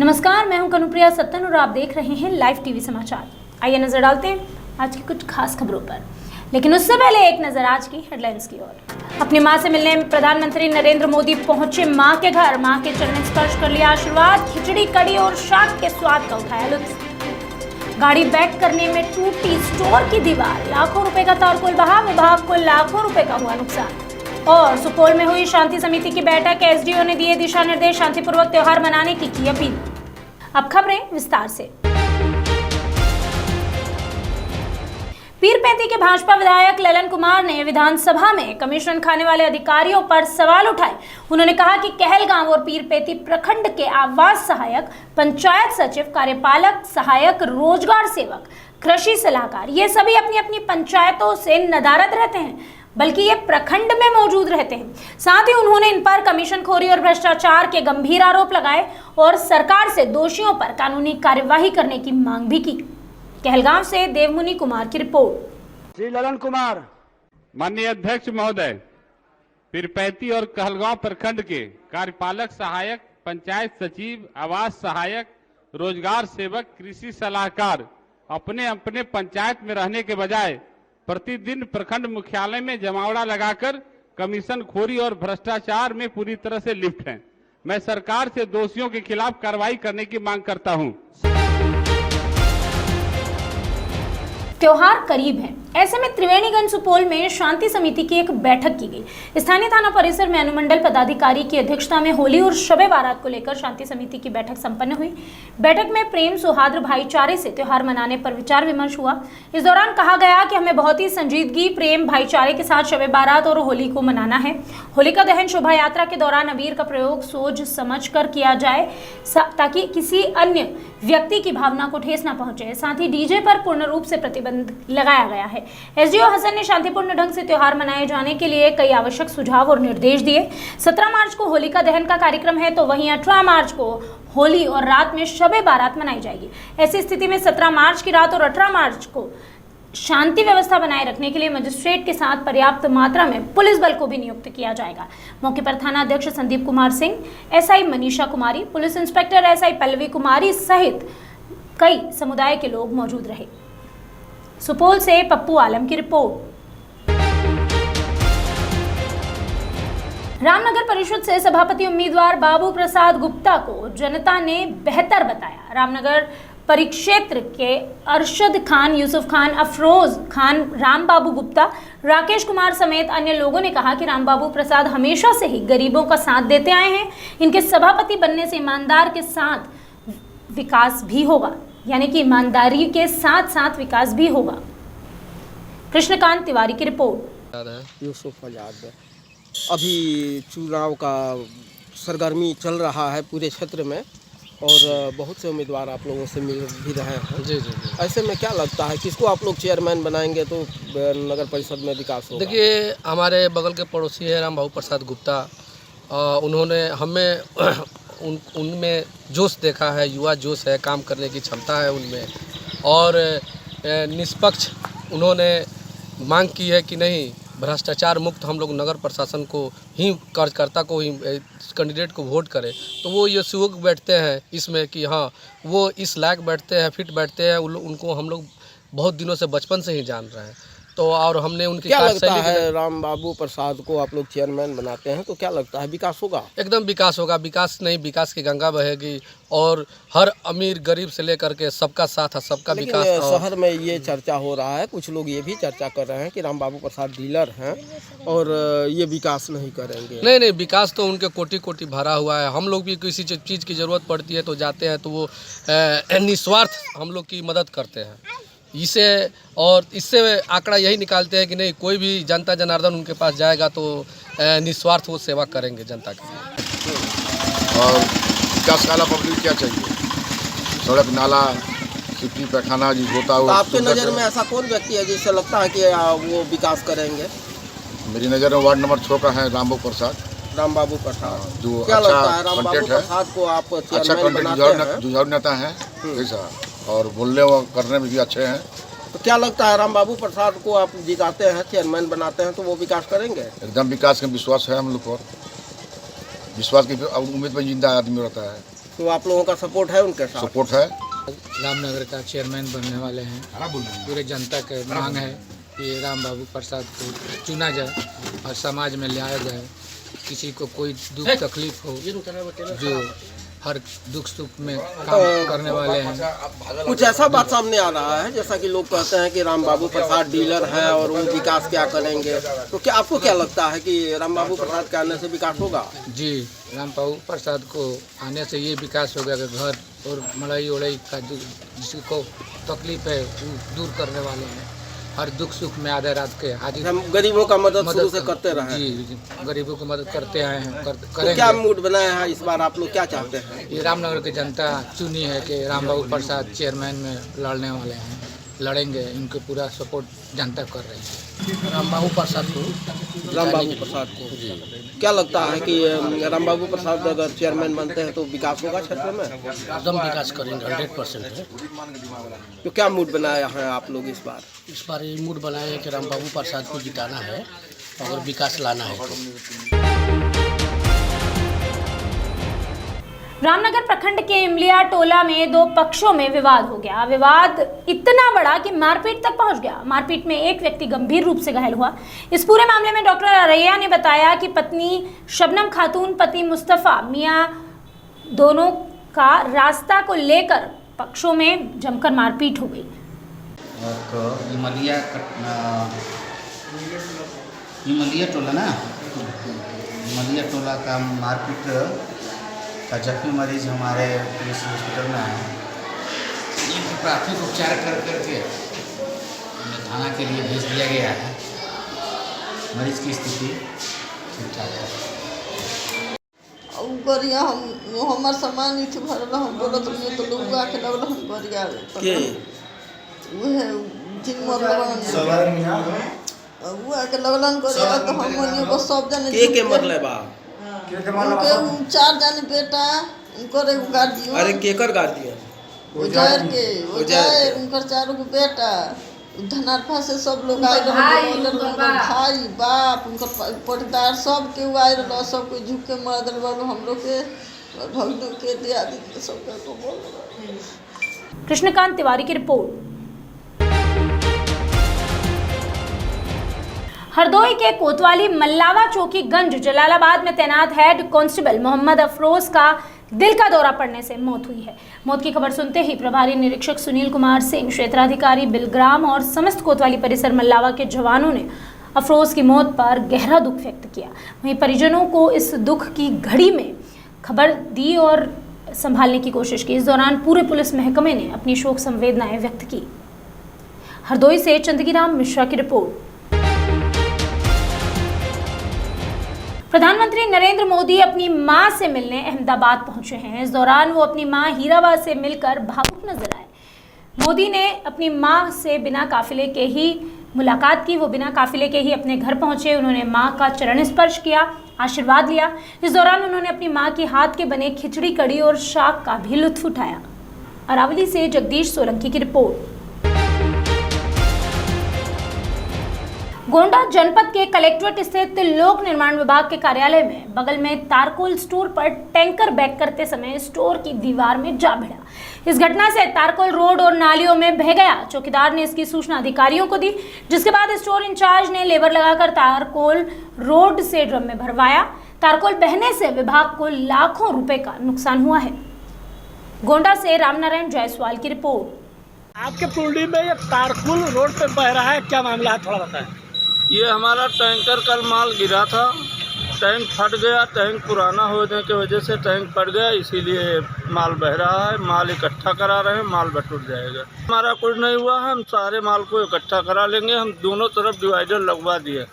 नमस्कार, मैं हूं कनुप्रिया सत्तन और आप देख रहे हैं लाइव टीवी समाचार। आइए नजर डालते हैं आज की कुछ खास खबरों पर, लेकिन उससे पहले एक नजर आज की हेडलाइंस की ओर। अपनी मां से मिलने प्रधानमंत्री नरेंद्र मोदी पहुंचे मां के घर, मां के चरण स्पर्श कर लिया आशीर्वाद, खिचड़ी कड़ी और शाक के स्वाद का उठाया लुत्फ। गाड़ी बैक करने में टूटी स्टोर की दीवार, लाखों रुपए का तारकोल बहा, विभाग को लाखों रुपए का हुआ नुकसान। और सुपौल में हुई शांति समिति की बैठक, एसडीओ ने दिए दिशा निर्देश, शांतिपूर्वक त्योहार मनाने की अपील। अब खबरें विस्तार से। पीरपैंती के भाजपा विधायक ललन कुमार ने विधानसभा में कमीशन खाने वाले अधिकारियों पर सवाल उठाए। उन्होंने कहा कि कहलगांव और पीरपैंती प्रखंड के आवास सहायक, पंचायत सचिव, कार्यपालक सहायक, रोजगार सेवक, कृषि सलाहकार, ये सभी अपनी अपनी पंचायतों से नदारद रहते हैं, बल्कि ये प्रखंड में मौजूद रहते हैं। साथ ही उन्होंने इन पर कमीशनखोरी और भ्रष्टाचार के गंभीर आरोप लगाए और सरकार से दोषियों पर कानूनी कार्यवाही करने की मांग भी की। कहलगांव से देवमुनि कुमार की रिपोर्ट। श्री ललन कुमार। माननीय अध्यक्ष महोदय, पीरपैंती और कहलगांव प्रखंड के कार्यपालक सहायक, पंचायत सचिव, आवास सहायक, रोजगार सेवक, कृषि सलाहकार अपने अपने पंचायत में रहने के बजाय प्रतिदिन प्रखंड मुख्यालय में जमावड़ा लगाकर कमीशन खोरी और भ्रष्टाचार में पूरी तरह से लिप्त हैं। मैं सरकार से दोषियों के खिलाफ कार्रवाई करने की मांग करता हूं। त्योहार करीब है, ऐसे में त्रिवेणीगंज सुपौल में शांति समिति की एक बैठक की गई। स्थानीय थाना परिसर में अनुमंडल पदाधिकारी की अध्यक्षता में होली और शबे बारात को लेकर शांति समिति की बैठक संपन्न हुई। बैठक में प्रेम, सौहार्द, भाईचारे से त्योहार मनाने पर विचार विमर्श हुआ। इस दौरान कहा गया कि हमें बहुत ही संजीदगी, प्रेम, भाईचारे के साथ शबे बारात और होली को मनाना है। होलिका दहन शोभा यात्रा के दौरान अबीर का प्रयोग सोच समझ कर किया जाए ताकि किसी अन्य व्यक्ति की भावना को ठेस न पहुंचे। साथ ही डीजे पर पूर्ण रूप से प्रतिबंध लगाया गया है। एसडीओ हसन ने शांतिपूर्ण ढंग से त्योहार मनाए जाने के लिए कई आवश्यक सुझाव और निर्देश दिए। 17 मार्च को होलिका दहन का कार्यक्रम है, तो वहीं 18 मार्च को होली और रात में शबे बारात मनाई जाएगी। ऐसी स्थिति में 17 मार्च की रात और 18 मार्च को शांति व्यवस्था बनाए रखने के लिए मजिस्ट्रेट के साथ पर्याप्त मात्रा में पुलिस बल को भी नियुक्त किया जाएगा। मौके पर थाना अध्यक्ष Sandeep Kumar Singh, SI Manisha Kumari, police inspector SI Pallavi कुमारी सहित कई समुदाय के लोग मौजूद रहे। सुपौल से पप्पू आलम की रिपोर्ट। रामनगर परिषद से सभापति उम्मीदवार बाबू प्रसाद गुप्ता को जनता ने बेहतर बताया। रामनगर परिक्षेत्र के अरशद खान, यूसुफ खान, अफरोज खान, राम बाबू गुप्ता, राकेश कुमार समेत अन्य लोगों ने कहा कि राम बाबू प्रसाद हमेशा से ही गरीबों का साथ देते आए हैं। इनके सभापति बनने से ईमानदार के साथ विकास भी होगा, यानी कि ईमानदारी के साथ साथ विकास भी होगा। कृष्णकांत तिवारी की रिपोर्ट। यूसुफ आजाद। अभी चुनाव का सरगर्मी चल रहा है पूरे क्षेत्र में और बहुत से उम्मीदवार आप लोगों से मिल भी रहे हैं। जी। ऐसे में क्या लगता है किसको आप लोग चेयरमैन बनाएंगे तो नगर परिषद में विकास होगा? देखिए, हमारे बगल के पड़ोसी है राम बाबू प्रसाद गुप्ता। उन्होंने हमें उनमें जोश देखा है, युवा जोश है, काम करने की क्षमता है उनमें, और निष्पक्ष उन्होंने मांग की है कि नहीं, भ्रष्टाचार मुक्त हम लोग नगर प्रशासन को ही, कार्यकर्ता को ही, कैंडिडेट को वोट करें। तो वो ये सुयोग बैठते हैं इसमें कि हाँ, वो इस लायक बैठते हैं, फिट बैठते हैं। उनको हम लोग बहुत दिनों से, बचपन से ही जान रहे हैं। तो और हमने उनकी क्या लगता है राम बाबू प्रसाद को आप लोग चेयरमैन बनाते हैं तो क्या लगता है विकास होगा? एकदम विकास होगा। विकास नहीं, विकास की गंगा बहेगी और हर अमीर गरीब से लेकर के सबका साथ है, सबका विकास। शहर में ये चर्चा हो रहा है, कुछ लोग ये भी चर्चा कर रहे हैं कि राम बाबू प्रसाद डीलर हैं और ये विकास नहीं करेंगे। नहीं, विकास तो उनके कोटि कोटि भरा हुआ है। हम लोग भी किसी चीज़ की ज़रूरत पड़ती है तो जाते हैं, तो वो निस्वार्थ हम लोग की मदद करते हैं। इससे आंकड़ा यही निकालते हैं कि नहीं, कोई भी जनता जनार्दन उनके पास जाएगा तो निस्वार्थ वो सेवा करेंगे जनता के लिए। और विकास वाला पब्लिक क्या चाहिए? सड़क, नाला, सिटी, पैखाना जो होता है। तो आपके नज़र में ऐसा कौन व्यक्ति है जिससे लगता है कि वो विकास करेंगे? मेरी नज़र में वार्ड नंबर 6 का है राम बाबू प्रसाद। राम बाबू प्रसाद जो क्या अच्छा लगता है राम बाबू प्रसाद को आप अच्छा जुझारू नेता है ऐसा, और बोलने और करने में भी अच्छे हैं। तो क्या लगता है राम बाबू प्रसाद को आप जिताते हैं, चेयरमैन बनाते हैं तो वो विकास करेंगे? एकदम विकास का विश्वास है हम लोग को, विश्वास की उम्मीद पर जिंदा आदमी रहता है। तो आप लोगों का सपोर्ट है उनके साथ? सपोर्ट है। रामनगर का चेयरमैन बनने वाले हैं। पूरे जनता की मांग है कि राम बाबू प्रसाद को चुना जाए और समाज में लाया जाए। किसी को कोई दुख तकलीफ हो, जो हर दुख सुख में काम करने वाले हैं। कुछ ऐसा बात सामने आ रहा है जैसा कि लोग कहते हैं कि राम बाबू प्रसाद डीलर हैं और वो विकास क्या करेंगे, तो क्या आपको क्या लगता है कि राम बाबू प्रसाद के आने से विकास होगा? जी, राम बाबू प्रसाद को आने से ये विकास हो गया कि घर और मड़ई उड़ई का जिसको तकलीफ है वो दूर करने वाले हैं। हर दुख सुख में आधे रात के हाजिर। हम गरीबों का मदद शुरू से करते रहे। जी, गरीबों की मदद करते आए हैं, तो करेंगे। क्या मूड बनाया है इस बार, आप लोग क्या चाहते हैं? ये रामनगर की जनता चुनी है कि राम बाबू प्रसाद चेयरमैन में लड़ने वाले हैं, लड़ेंगे। इनको पूरा सपोर्ट जनता कर रही है। राम बाबू प्रसाद को क्या लगता है कि राम बाबू प्रसाद अगर चेयरमैन बनते हैं तो विकास होगा क्षेत्र में? एकदम विकास करेंगे, 100% है। तो क्या मूड बनाया है आप लोग इस बार? इस बार ये मूड बनाए हैं कि राम बाबू प्रसाद को जिताना है और विकास लाना है तो। रामनगर प्रखंड के इमलिया टोला में दो पक्षों में विवाद हो गया। विवाद इतना बड़ा कि मारपीट तक पहुंच गया। मारपीट में एक व्यक्ति गंभीर रूप से घायल हुआ। इस पूरे मामले में डॉक्टर अरैया ने बताया कि पत्नी शबनम खातून, पति मुस्तफ़ा मियां दोनों का रास्ता को लेकर पक्षों में जमकर मारपीट हो गई। इमलिया टोला ना, इमलिया टोला का मारपीट का जख्मी मरीज हमारे पुलिस हॉस्पिटल में आया। इनकी प्राथमिक उपचार कर करके उन्हें थाना के लिए भेज दिया गया है। मरीज की स्थिति ठीक ठाक है। गरिया हम हमार सामान इथे भरल हम बोलत नहीं तो लोग आके लगल हम गरिया के वह जिन मरलन वो आके लगलन गरिया तो हम मनियो को सब जने के मरले बा उनके 4 जने बेटा उनकर एगो गार्जियन। अरे केकर गार्जियन? उजायर उनकर 4 गो बेटा धनारफा से सब लोग आए रहे, भाई बाप उनकर पटदार सब के आए रहे, सब कोई झुक के मर दिल बाबू हम लोग के भगदू के दिया दी सब के तो बोल। कृष्णकांत तिवारी की रिपोर्ट। हरदोई के कोतवाली मल्लावा चौकी गंज जलालाबाद में तैनात हेड कांस्टेबल मोहम्मद अफरोज का दिल का दौरा पड़ने से मौत हुई है। मौत की खबर सुनते ही प्रभारी निरीक्षक सुनील कुमार सिंह, क्षेत्राधिकारी बिलग्राम और समस्त कोतवाली परिसर मल्लावा के जवानों ने अफरोज की मौत पर गहरा दुख व्यक्त किया। वहीं परिजनों को इस दुख की घड़ी में खबर दी और संभालने की कोशिश की। इस दौरान पूरे पुलिस महकमे ने अपनी शोक संवेदनाएं व्यक्त की। हरदोई से चंदगीराम मिश्रा की रिपोर्ट। प्रधानमंत्री नरेंद्र मोदी अपनी मां से मिलने अहमदाबाद पहुंचे हैं। इस दौरान वो अपनी मां हीराबाद से मिलकर भावुक नजर आए। मोदी ने अपनी मां से बिना काफिले के ही मुलाकात की। वो बिना काफिले के ही अपने घर पहुंचे। उन्होंने मां का चरण स्पर्श किया, आशीर्वाद लिया। इस दौरान उन्होंने अपनी मां के हाथ के बने खिचड़ी, कड़ी और शाक का भी लुत्फ उठाया। अरावली से जगदीश सोलंकी की रिपोर्ट। गोंडा जनपद के कलेक्ट्रेट स्थित लोक निर्माण विभाग के कार्यालय में बगल में तारकोल स्टोर पर टैंकर बैक करते समय स्टोर की दीवार में जा भिड़ा। इस घटना से तारकोल रोड और नालियों में बह गया। चौकीदार ने इसकी सूचना अधिकारियों को दी, जिसके बाद स्टोर इंचार्ज ने लेबर लगाकर तारकोल रोड से ड्रम में भरवाया। तारकोल बहने से विभाग को लाखों रुपए का नुकसान हुआ है। गोंडा से रामनारायण जायसवाल की रिपोर्ट। आपके पुलडी में ये तारकुल रोड पे बह रहा है, क्या मामला है, थोड़ा बताएं। ये हमारा टैंकर कल माल गिरा था, टैंक फट गया। टैंक पुराना होने की वजह से टैंक फट गया, इसीलिए माल बह रहा है। माल इकट्ठा करा रहे हैं, माल बटुट जाएगा। हमारा कुछ नहीं हुआ है, हम सारे माल को इकट्ठा करा लेंगे। हम दोनों तरफ डिवाइडर लगवा दिए,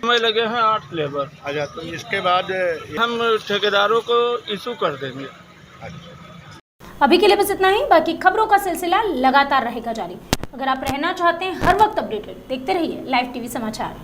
हमें लगे हैं 8 लेबर। अच्छा, तो इसके बाद हम ठेकेदारों को इशू कर देंगे। अभी के लिए बस इतना ही। बाकी खबरों का सिलसिला लगातार रहेगा जारी। अगर आप रहना चाहते हैं हर वक्त अपडेटेड, देखते रहिए लाइव टीवी समाचार।